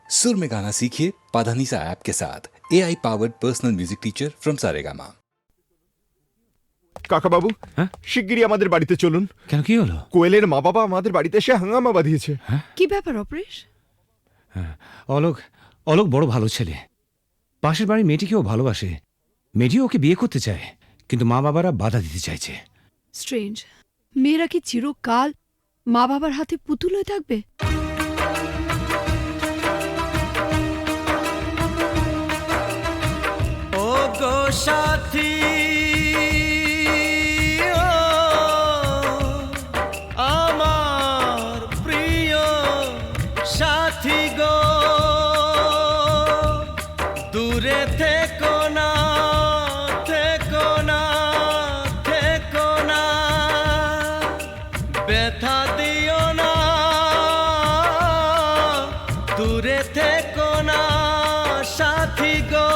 सुर में गाना सीखिए पाधानीसा ऐप के साथ AI powered personal music teacher from Saregama. কাকা বাবু, হ্যাঁ? শিগগিরই আমাদের বাড়িতে চলুন। কেন, কি হলো? কোয়েলের মা বাবা আমাদের বাড়িতে এসে হাঙ্গামা বাঁধিয়েছে। কি ব্যাপার অপরেশ? অলোক অলোক বড় ভালো ছেলে। পাশের বাড়ির মেয়েটিকেও ভালোবাসে। মেয়েটিও ওকে বিয়ে করতে চায়, কিন্তু মা বাবারা বাধা দিতে চাইছে। স্ট্রেঞ্জ। মেয়েরা কি চিরকাল মা বাবার হাতে পুতুল হয়ে থাকবে? ও গো সাথী, ও আমার প্রিয় সাথী গো, দূরে থেকো না, থেকো না, থেকো না, ব্যথা দিও না, দূরে থেকো না সাথী গো।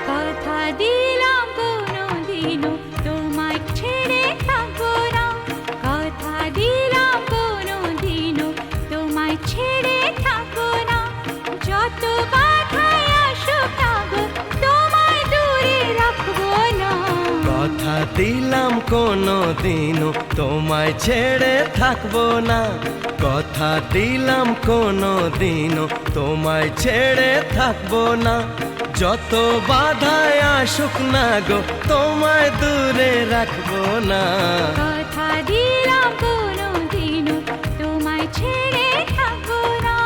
কথা দিলাম কোনোদিনও তোমায় ছেড়ে থাকবো না, কথা দিলাম কোনোদিনও তোমায় ছেড়ে থাকবো না, যত বাধাই আসুক না গো তোমায় দূরে রাখবো না। কথা দিলাম কোনোদিনও তোমায় ছেড়ে থাকবো না, কথা দিলাম কোনোদিনও তোমায় ছেড়ে থাকবো না, যত বাধায় আসুক না গো তোমায় দূরে রাখবো না। কথা দিলাম কোনোদিনও তোমায় ছেড়ে থাকবো না।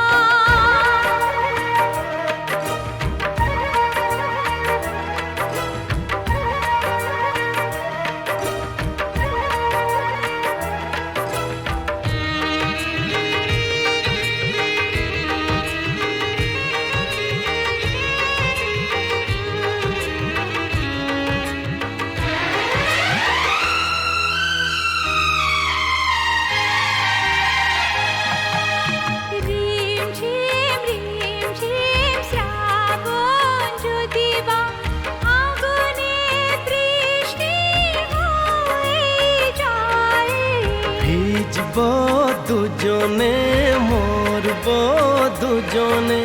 রিমঝিম রিমঝিম শ্রাবণ যদি বা আগুনে বৃষ্টি হয়ে যায়, ভিজব দুজনে, মরব দুজনে,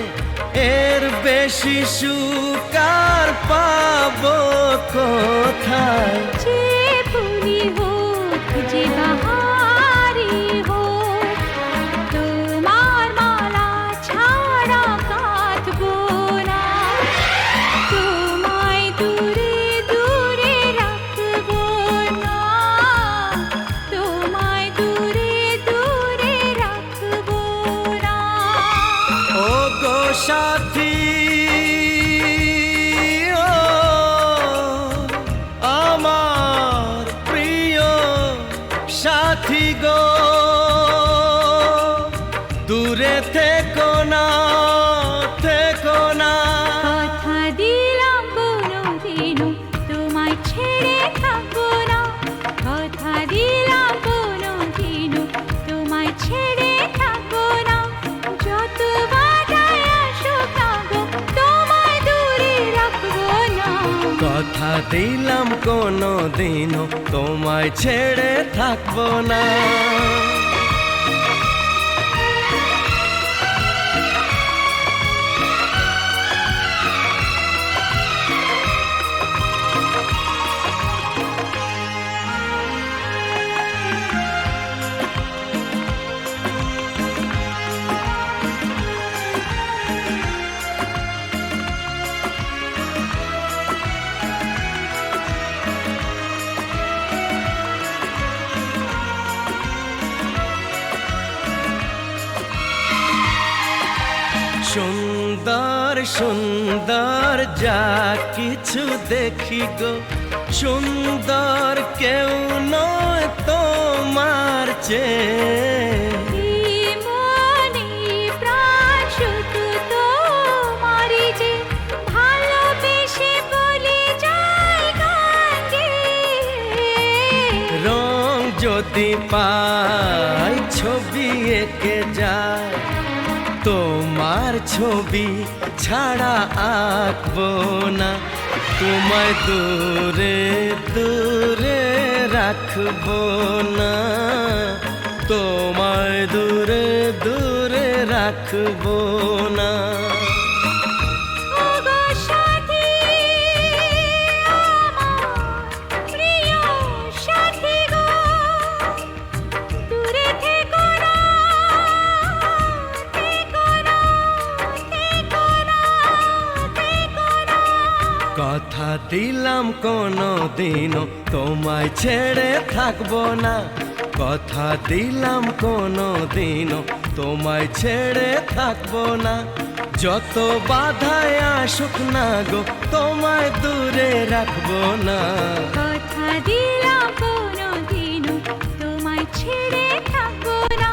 এর বেশি সুখ আর পাবো কোথায়। যে ফুলি হোক যে বাহারি হোক, তোমার মালা ছাড়া কাঁদবো না, তোমায় দূরে দূরে রাখবো না, তোমায় দূরে দূরে রাখবো না। ও গো সাথী, ও আমার প্রিয় সাথী গো, দূরে থেকো না, থেকো না। কথা দিলাম কোনোদিনও তোমায় ছেড়ে থাকবো না, কথা দিলাম কোনোদিনও তোমায় ছেড়ে থাকবো না, যত বাধাই আসুক না গো তোমায় দূরে রাখবো না। কথা দিলাম কোনোদিনও তোমায় ছেড়ে থাকবো না। সুন্দর সুন্দর যা কিছু দেখি গো, সুন্দর কেউ নয় তোমার চেয়ে। এই মনে প্রাণ শুধু তোমারই যে, ভালোবেসে বলে যায় গান গেয়ে। রং যদি পাই ছবি এঁকে যায়, তোমার ছবি ছাড়া আঁকবো না, তোমায় দূরে দূরে রাখবো না, তোমায় দূরে দূরে রাখবো না। ওগো সাথী, আমার প্রিয় সাথী গো, দূরে থেকো না, থেকো না, থেকো না, থেকো না। কথা দিলাম কোনো দিনও তোমায় ছেড়ে থাকবো না, কথা দিলাম কোনো দিনও তোমায় ছেড়ে থাকবো না। যত বাধায় আসুক না গো, তোমায় দূরে রাখবো না। কথা দিলাম কোনোদিনও তোমায় ছেড়ে থাকবো না,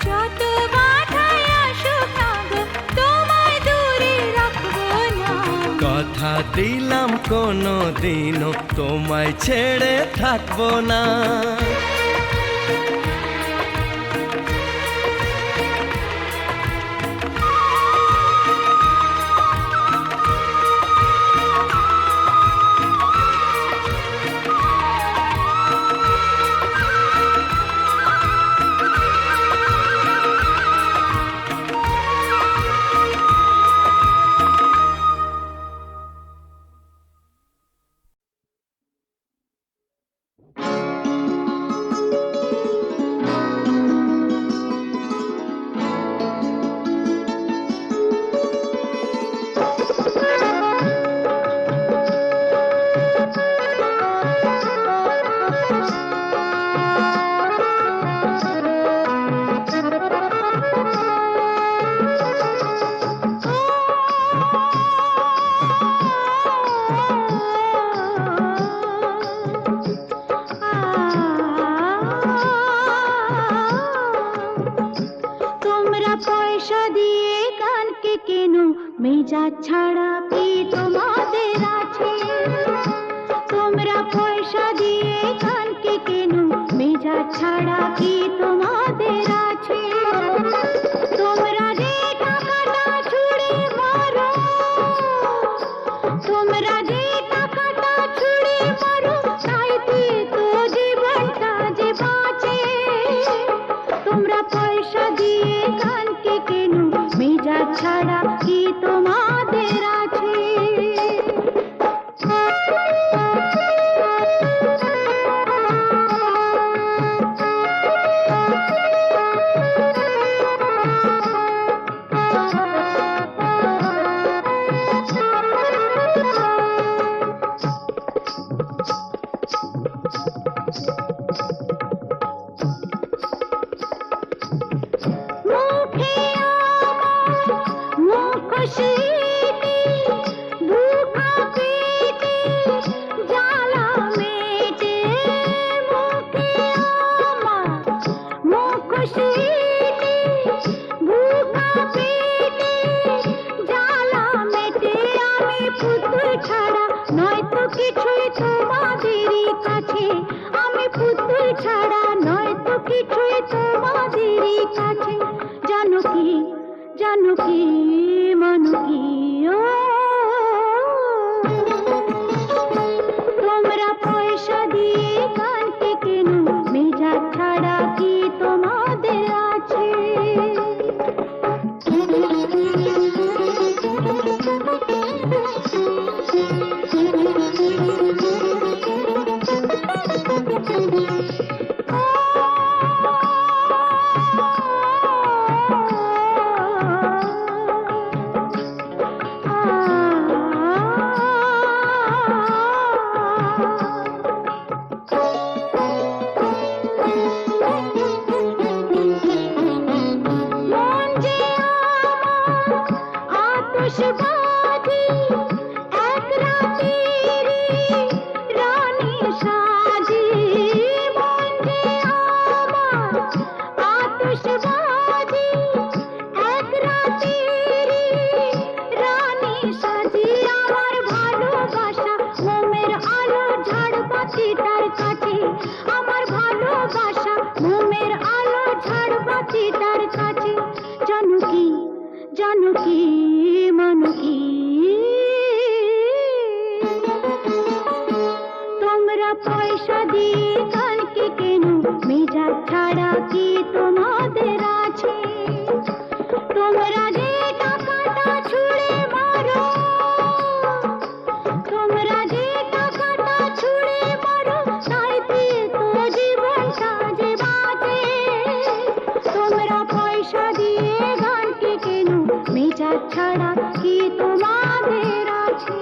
যত বাধাই আসুক না গো, তোমায় দূরে রাখবো না। কথা দিলাম কোনো দিনও তোমায় ছেড়ে থাকবো না। তোমরা পয়সা দিয়ে গানকে কেনো, মেজাজ ছাড়া কি তোমাদের আছে? তোমরা পয়সা দিয়ে গানকে কেনো, মেজাজ ছাড়া কি তোমাদের আছে? তোমরা যে টাকাটা ছুঁড়ে মারো, তোমরা যে টাকাটা ছুঁড়ে মারো, তাইতে তো জীবনটা যে বাঁচে। তোমরা পয়সা দিয়ে গানকে কেনো, মেজাজ ছাড়া কি তোমাদের আছে? মুখে আমার মুখশ্রীতে, দুঃখা পেটে জ্বালা মেটে। মুখে আমার মুখশ্রীতে, দুঃখা পেটে জ্বালা মেটে। আমি পুতুল ছাড়া নয়তো কিছুই তোমাদেরই কাছে, আমি পুতুল ছাড়া নয়তো কিছুই তোমাদেরই কাছে। জানো কি, জানো কি, মানো কি, ও তোমরা পয়সা দিয়ে গানকে কেনো, মেজাজ ছাড়া কি তোমাদের আছে? মন যে আমার আতশবাজি, এক রাতেরই রানী সাজি। মন যে আমার আতশবাজি, এক রাতেরই রানী সাজি। আমার ভালোবাসা মোমের আলো ঝাড়বাতিটার কাছে, আমার ভালোবাসা মোমের আলো ঝাড়বাতিটার কাছে। জানো কি, জানো কি, ছাড়া কি তোমাদের আছে?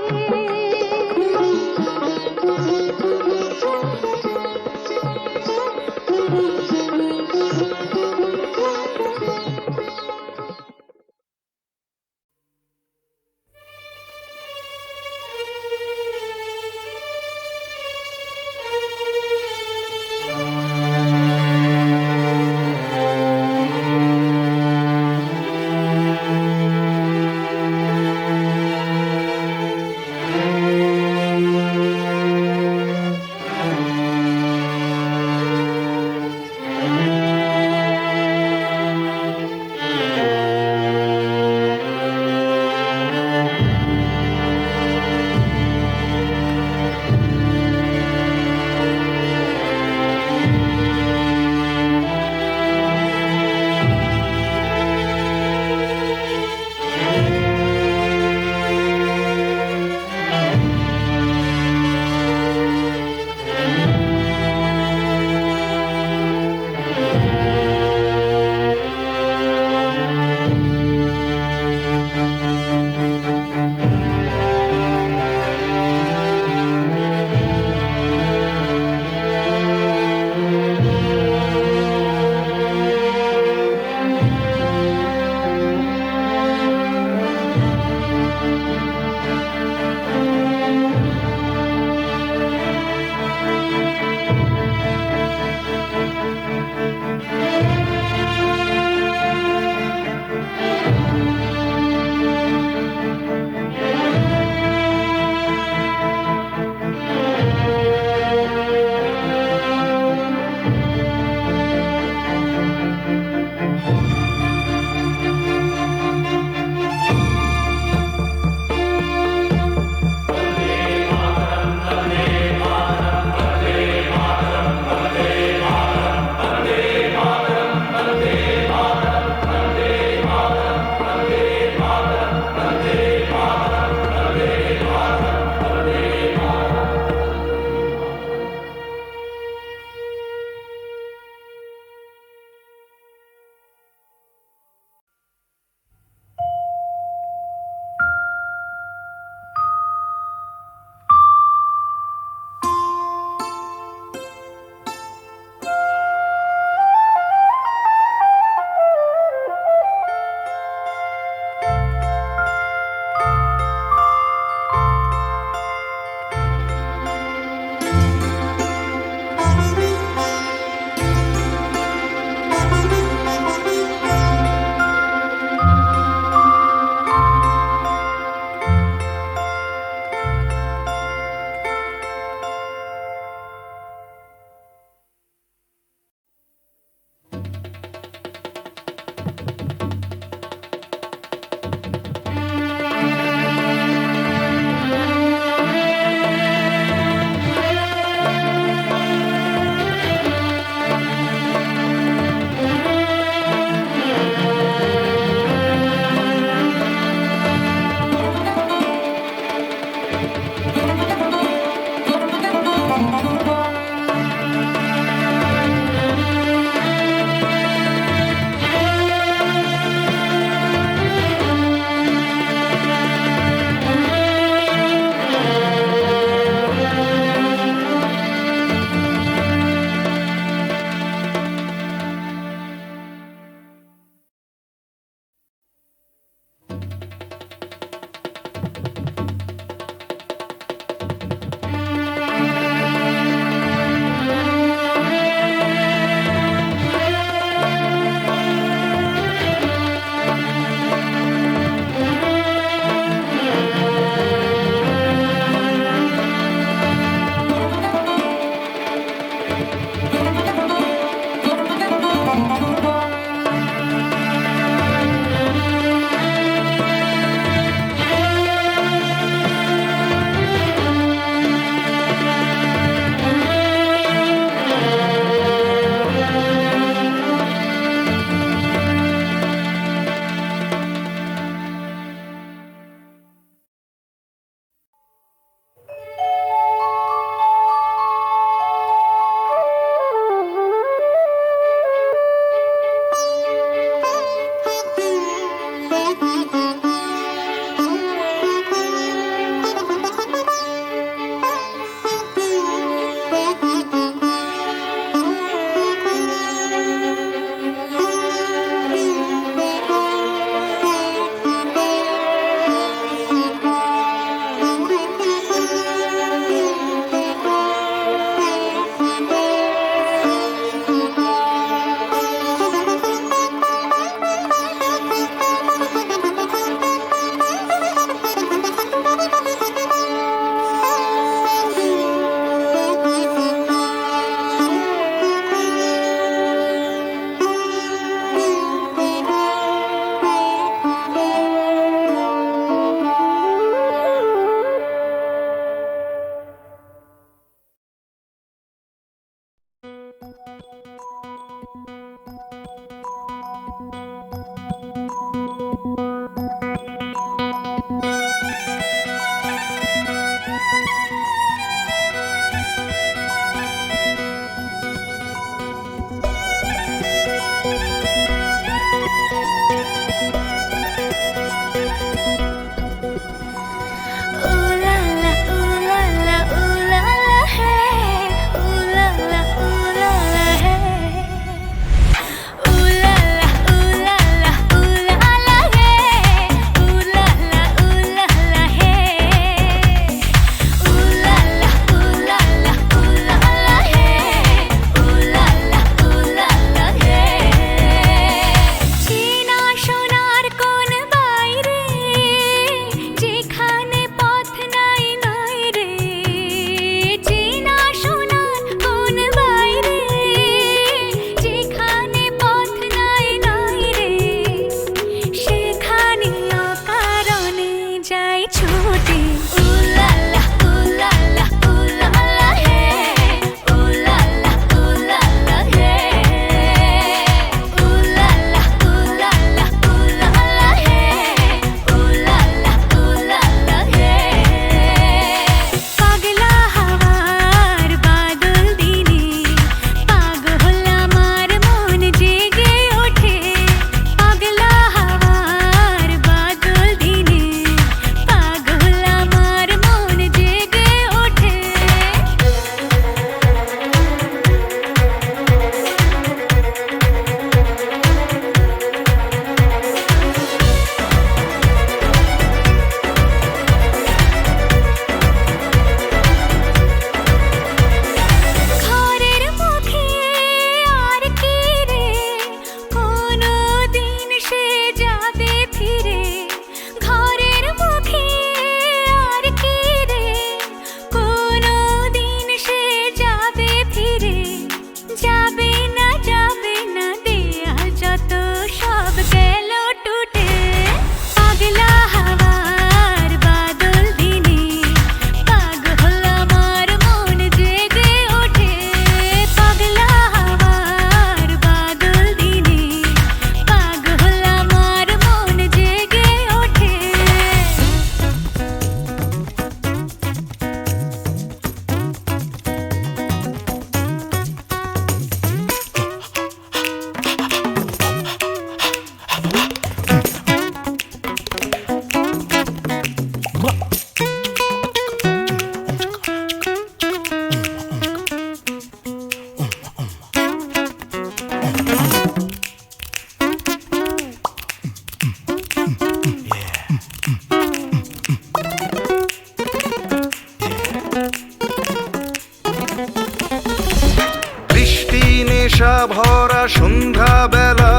নেশা ভরা সন্ধ্যা বেলা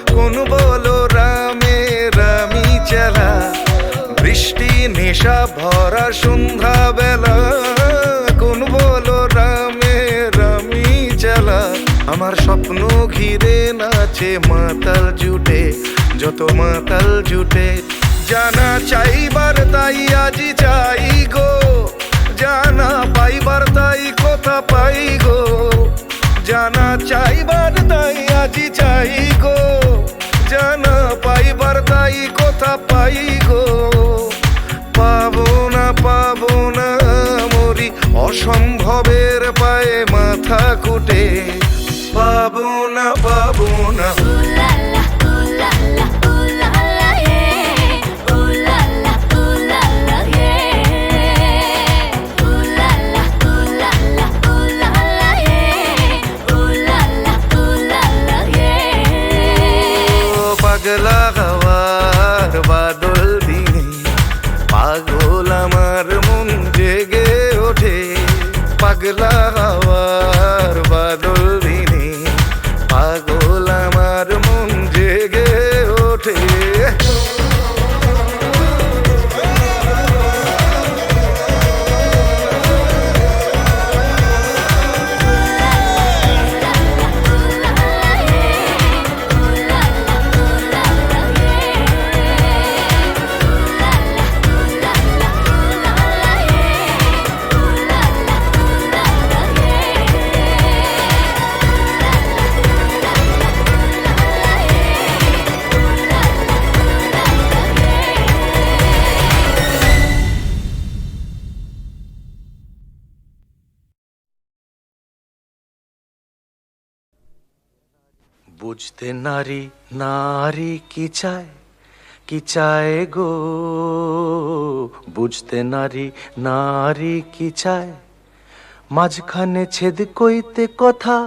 কোন বলো রামে রামি চেলা বৃষ্টি নেশা ভরা সন্ধ্যা বেলা কোন বলো রামে রামি চেলা আমার স্বপ্ন ঘিরে নাচে মাতাল জুটে যত মাতাল জুটে জানা চাইবার তাই আজি চাই গো জানা পাইবার তাই কথা পাই গো জানা চাইবার তাই আজি চাই গো জানা পাইবার তাই কথা পাই গো পাবো না মরি অসম্ভবের পায়ে মাথা কুটে পাবো না পাগলা হাওয়ার বাদল দিনে পাগল আমার মন জেগে ওঠে পাগলা হাওয়ার বাদল দিনে পাগল আমার মন জেগে ওঠে বুঝতে নারী নারী কি চায় গো, বুঝতে নারী নারী কি চায়, মাঝখানে ছেদ কইতে কথা,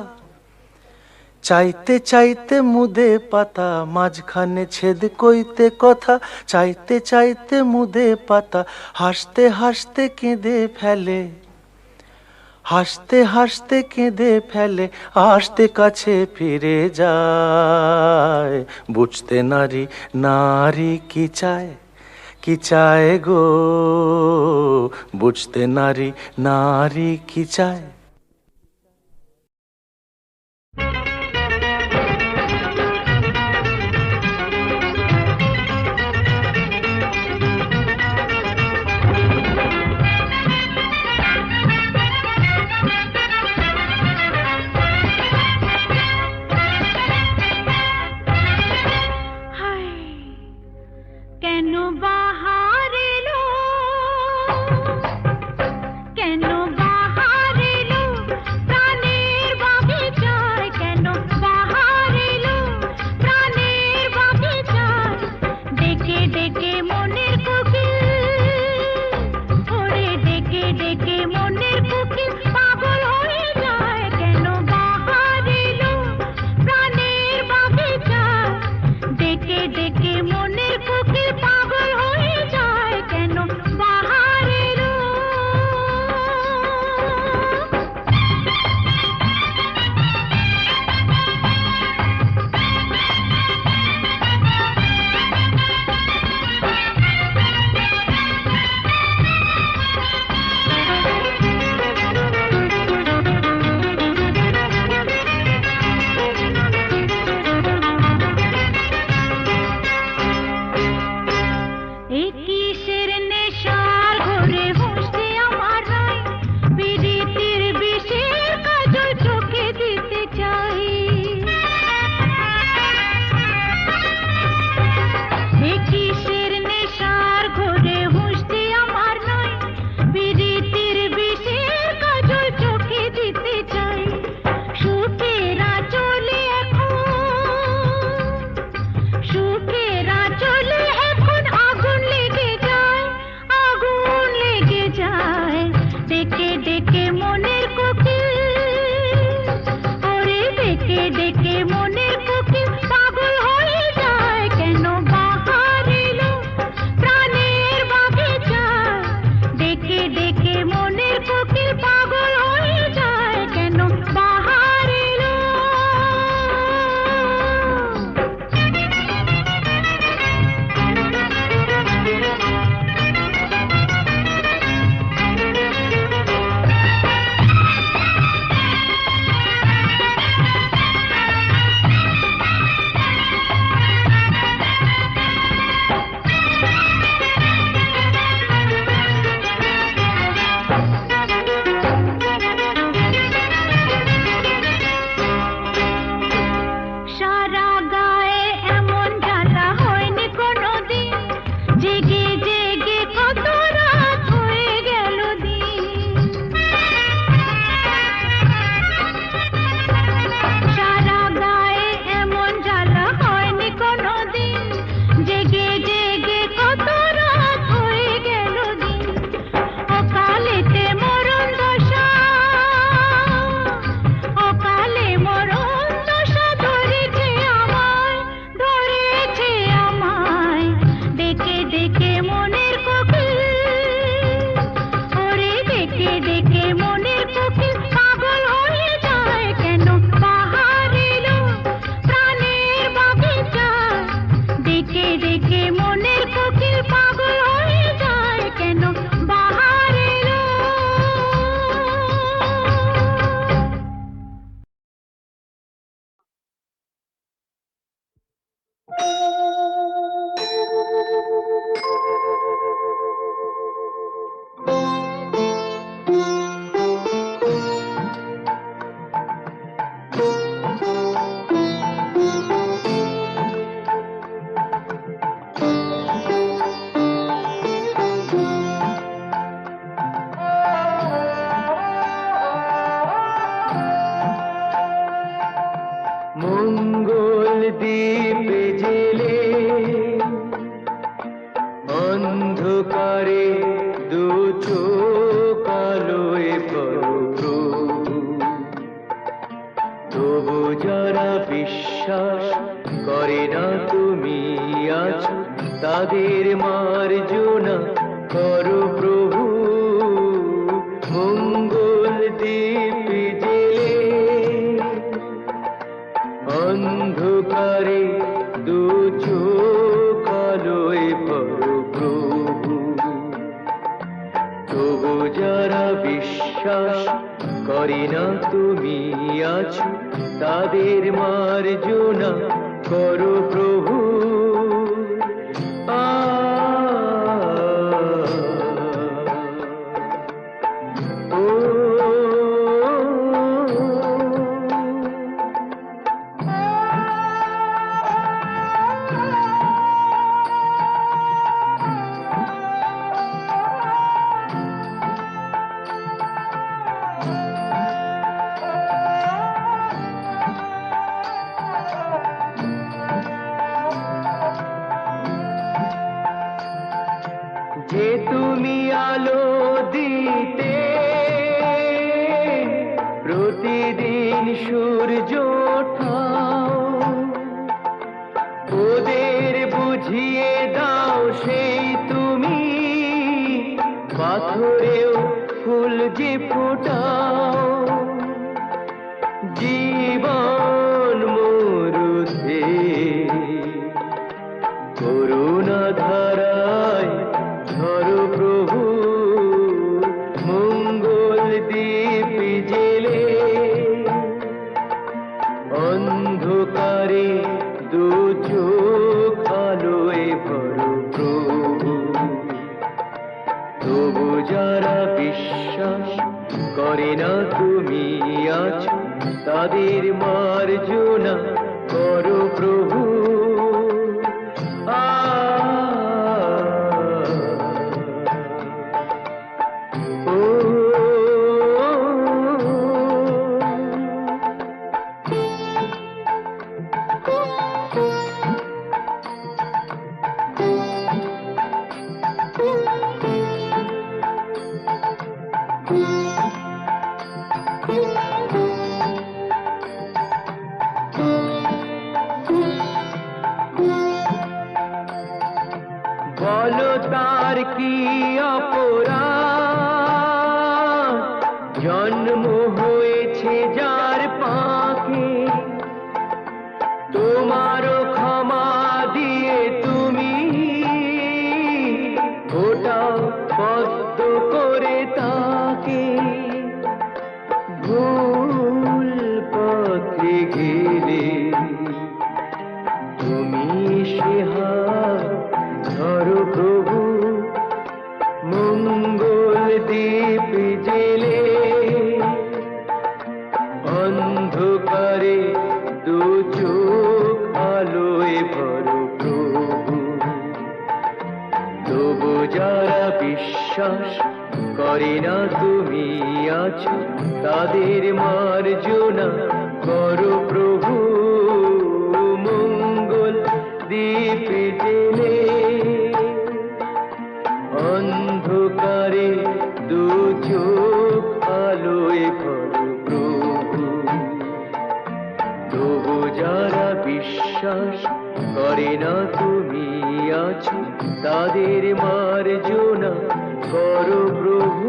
চাইতে চাইতে মুদে পাতা, মাঝখানে ছেদ কইতে কথা, চাইতে চাইতে মুদে পাতা, হাসতে হাসতে কেঁদে ফেলে, হাসতে হাসতে কেঁদে ফেলে, আসতে কাছে ফিরে যায়। বুঝতে নারী নারী কি চায় গো, বুঝতে নারী নারী কি চায়। হায় কেন বাহার এলো, কেন বাহার এলো, অন্ধকারে দু চোখ আলোয় ভরো প্রভু, তবু যারা বিশ্বাস করে না তুমি আছো, তাদের মার্জনা করো প্রভু। মঙ্গল দ্বীপ জেলে অন্ধকারে দু চোখ আলোয় ভরো প্রভু, তবু যারা বিশ্বাস করে না তুমি আছো, তাদের মার্জনা করো প্রভু। যে তুমি আলো দিতে প্রতিদিন সূর্য ওঠাও, ওদের বুঝিয়ে দাও সেই তুমি পাথরেও ফুল যে ফোটাও। জীবন মরুতে করুণা ধারায় ধরো প্রভু, মঙ্গল দ্বীপ জেলে অন্ধকারে দু চোখ আলোয় ভরো প্রভু, তবু যারা বিশ্বাস করে না তুমি আছো, তাদের মার্জনা করো প্রভু। বলো তার কি অপরাধ, জন্ম হয়েছে যার পাখে, তোমারও ক্ষমা দিয়ে তুমি ওটাও পদ্ম করে তাকে। ভুল পথে গেলে তুমি সে হাত ধরো প্রভু, মঙ্গল দ্বীপ জেলে অন্ধকারে দু চোখ আলোয় ভরো প্রভু, তবু যারা বিশ্বাস করে না তুমি আছো, তাদের মার্জনা করো প্রভু। মঙ্গল দ্বীপ জেলে অন্ধকারে দু চোখ আলোয় ভরো প্রভু, তবু যারা বিশ্বাস করে না তুমি আছো, তাদের মার্জনা করো প্রভু।